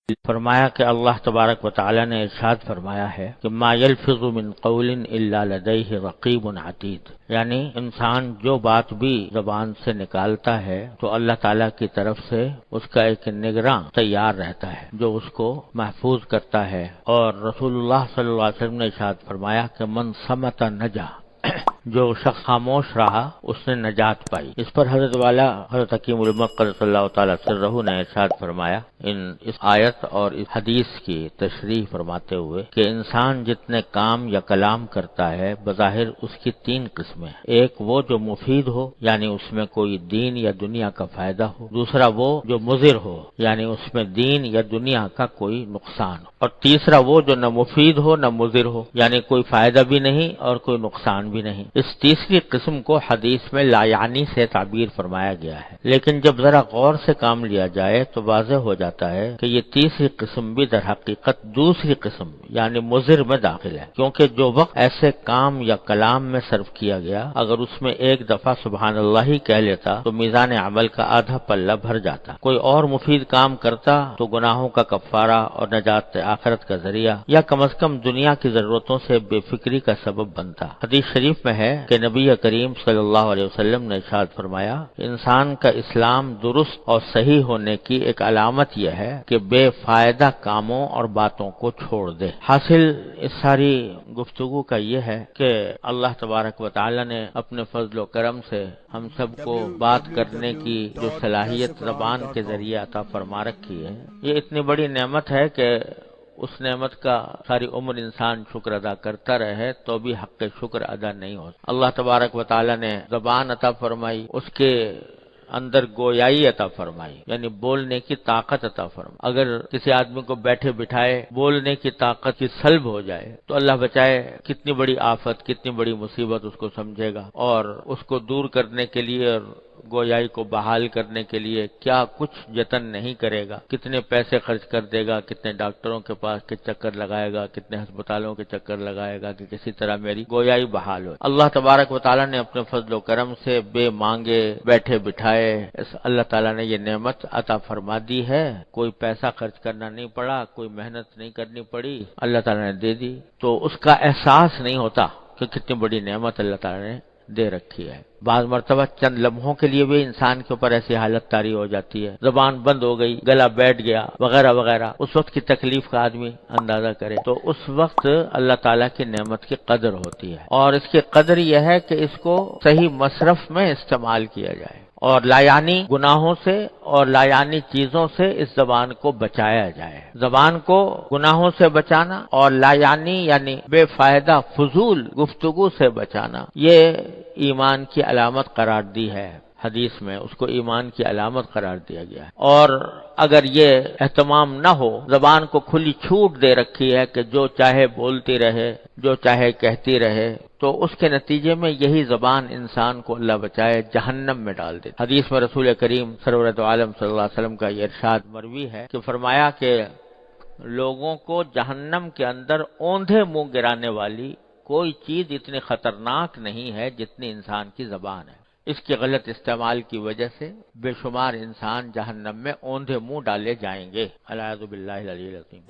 فرمایا کہ اللہ تبارک و تعالی نے ارشاد فرمایا ہے کہ ما یلفظ من قول الا لدیہ رقیب عتید، یعنی انسان جو بات بھی زبان سے نکالتا ہے تو اللہ تعالیٰ کی طرف سے اس کا ایک نگراں تیار رہتا ہے جو اس کو محفوظ کرتا ہے۔ اور رسول اللہ صلی اللہ علیہ وسلم نے ارشاد فرمایا کہ من صمت نجا، جو شخص خاموش رہا اس نے نجات پائی۔ اس پر حضرت والا حضرت حکیم الامت قدس اللہ تعالی سرہ نے ارشاد فرمایا اس آیت اور اس حدیث کی تشریح فرماتے ہوئے کہ انسان جتنے کام یا کلام کرتا ہے بظاہر اس کی تین قسمیں ہیں۔ ایک وہ جو مفید ہو، یعنی اس میں کوئی دین یا دنیا کا فائدہ ہو۔ دوسرا وہ جو مضر ہو، یعنی اس میں دین یا دنیا کا کوئی نقصان ہو۔ اور تیسرا وہ جو نہ مفید ہو نہ مضر ہو، یعنی کوئی فائدہ بھی نہیں اور کوئی نقصان بھی نہیں۔ اس تیسری قسم کو حدیث میں لا یعنی سے تعبیر فرمایا گیا ہے، لیکن جب ذرا غور سے کام لیا جائے تو واضح ہو جاتا ہے کہ یہ تیسری قسم بھی در حقیقت دوسری قسم یعنی مضر میں داخل ہے، کیونکہ جو وقت ایسے کام یا کلام میں صرف کیا گیا اگر اس میں ایک دفعہ سبحان اللہ ہی کہہ لیتا تو میزان عمل کا آدھا پلہ بھر جاتا، کوئی اور مفید کام کرتا تو گناہوں کا کفارہ اور نجات آخرت کا ذریعہ یا کم از کم دنیا کی ضرورتوں سے بے فکری کا سبب بنتا۔ حدیث شریف میں ہے کہ نبی کریم صلی اللہ علیہ وسلم نے ارشاد فرمایا، انسان کا اسلام درست اور صحیح ہونے کی ایک علامت یہ ہے کہ بے فائدہ کاموں اور باتوں کو چھوڑ دے۔ حاصل اس ساری گفتگو کا یہ ہے کہ اللہ تبارک و تعالی نے اپنے فضل و کرم سے ہم سب کو بات کرنے کی جو صلاحیت زبان کے ذریعے عطا فرما رکھی ہے، یہ اتنی بڑی نعمت ہے کہ اس نعمت کا ساری عمر انسان شکر ادا کرتا رہے تو بھی حق شکر ادا نہیں ہوتا۔ اللہ تبارک و تعالی نے زبان عطا فرمائی، اس کے اندر گویائی عطا فرمائی، یعنی بولنے کی طاقت عطا فرمائی۔ اگر کسی آدمی کو بیٹھے بٹھائے بولنے کی طاقت کی سلب ہو جائے تو اللہ بچائے کتنی بڑی آفت، کتنی بڑی مصیبت اس کو سمجھے گا، اور اس کو دور کرنے کے لیے اور گویائی کو بحال کرنے کے لیے کیا کچھ جتن نہیں کرے گا، کتنے پیسے خرچ کر دے گا، کتنے ڈاکٹروں کے پاس کے چکر لگائے گا، کتنے ہسپتالوں کے چکر لگائے گا کہ کسی طرح میری گویائی بحال ہو۔ اللہ تبارک و تعالیٰ نے اپنے فضل و کرم سے بے مانگے بیٹھے بٹھائے اللہ تعالیٰ نے یہ نعمت عطا فرما دی ہے، کوئی پیسہ خرچ کرنا نہیں پڑا، کوئی محنت نہیں کرنی پڑی، اللہ تعالیٰ نے دے دی، تو اس کا احساس نہیں ہوتا کہ کتنی بڑی نعمت اللہ تعالیٰ نے دے رکھی ہے۔ بعض مرتبہ چند لمحوں کے لیے بھی انسان کے اوپر ایسی حالت طاری ہو جاتی ہے، زبان بند ہو گئی، گلا بیٹھ گیا وغیرہ وغیرہ، اس وقت کی تکلیف کا آدمی اندازہ کرے تو اس وقت اللہ تعالیٰ کی نعمت کی قدر ہوتی ہے، اور اس کی قدر یہ ہے کہ اس کو صحیح مصرف میں استعمال کیا جائے اور لایانی گناہوں سے اور لایانی چیزوں سے اس زبان کو بچایا جائے۔ زبان کو گناہوں سے بچانا اور لایانی یعنی بے فائدہ فضول گفتگو سے بچانا، یہ ایمان کی علامت قرار دی ہے۔ حدیث میں اس کو ایمان کی علامت قرار دیا گیا ہے، اور اگر یہ اہتمام نہ ہو، زبان کو کھلی چھوٹ دے رکھی ہے کہ جو چاہے بولتی رہے، جو چاہے کہتی رہے، تو اس کے نتیجے میں یہی زبان انسان کو اللہ بچائے جہنم میں ڈال دیتی۔ حدیث میں رسول کریم سرورت عالم صلی اللہ علیہ وسلم کا یہ ارشاد مروی ہے کہ فرمایا کہ لوگوں کو جہنم کے اندر اوندھے منہ گرانے والی کوئی چیز اتنی خطرناک نہیں ہے جتنی انسان کی زبان ہے۔ اس کے غلط استعمال کی وجہ سے بے شمار انسان جہنم میں اوندھے منہ ڈالے جائیں گے۔ اعوذ باللہ العلی العظیم۔